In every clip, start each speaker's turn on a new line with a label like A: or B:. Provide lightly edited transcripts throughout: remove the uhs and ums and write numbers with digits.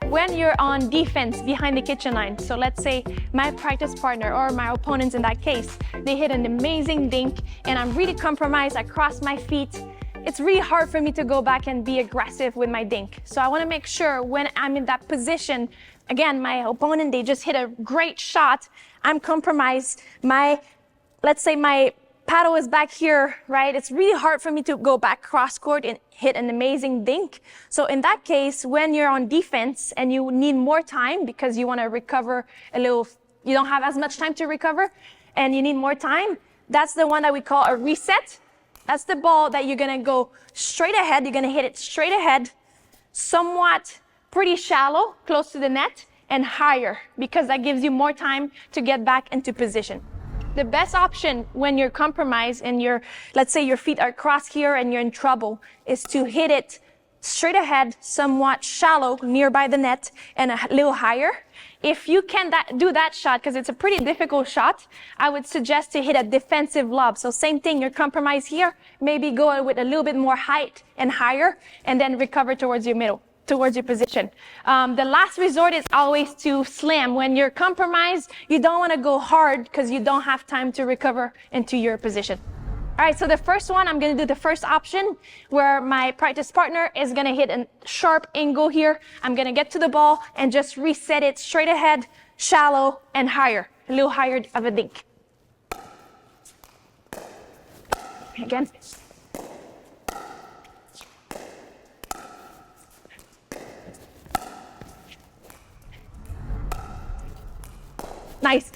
A: When you're on defense behind the kitchen line, so let's say my practice partner or my opponents in that case, they hit an amazing dink and I'm really compromised, I cross my feet, it's really hard for me to go back and be aggressive with my dink. So I want to make sure when I'm in that position, again, my opponent, they just hit a great shot, I'm compromised, let's say my paddle is back here, right? It's really hard for me to go back cross court and hit an amazing dink. So in that case, when you're on defense and you need more time because you want to recover a little, you don't have as much time to recover and you need more time, that's the one that we call a reset. That's the ball that you're going to go straight ahead. You're going to hit it straight ahead, somewhat pretty shallow, close to the net, and higher because that gives you more time to get back into position. The best option when you're compromised and let's say your feet are crossed here and you're in trouble, is to hit it straight ahead, somewhat shallow, nearby the net, and a little higher. If you can do that shot, because it's a pretty difficult shot, I would suggest to hit a defensive lob. So same thing, you're compromised here, maybe go with a little bit more height and higher, and then recover towards your middle, towards your position. The last resort is always to slam. When you're compromised, you don't want to go hard because you don't have time to recover into your position. All right, so the first one, I'm going to do the first option where my practice partner is going to hit a sharp angle here. I'm going to get to the ball and just reset it straight ahead, shallow, and higher, a little higher of a dink. Again. Nice.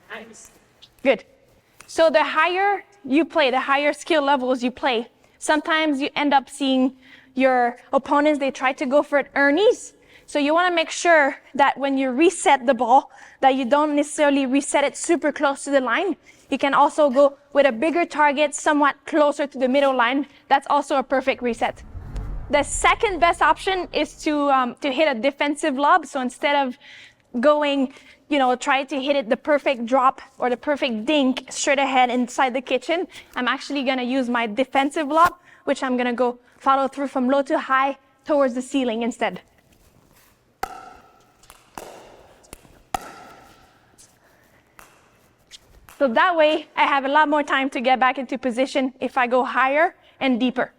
A: Nice. Good. So the higher you play, the higher skill levels you play, sometimes you end up seeing your opponents, they try to go for it ernies. So you want to make sure that when you reset the ball, that you don't necessarily reset it super close to the line. You can also go with a bigger target, somewhat closer to the middle line. That's also a perfect reset. The second best option is to hit a defensive lob. So instead of going, try to hit it the perfect drop or the perfect dink straight ahead inside the kitchen, I'm actually going to use my defensive lob, which I'm going to go follow through from low to high towards the ceiling instead. So that way I have a lot more time to get back into position if I go higher and deeper.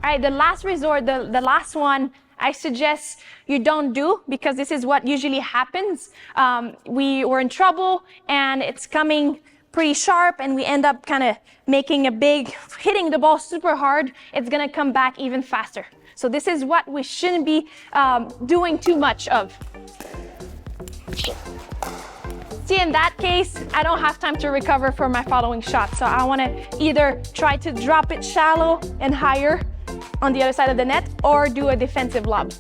A: All right, the last resort, the last one, I suggest you don't do because this is what usually happens. We were in trouble and it's coming pretty sharp and we end up kind of making hitting the ball super hard. It's going to come back even faster. So this is what we shouldn't be doing too much of. See, in that case, I don't have time to recover for my following shot. So I want to either try to drop it shallow and higher on the other side of the net or do a defensive lob.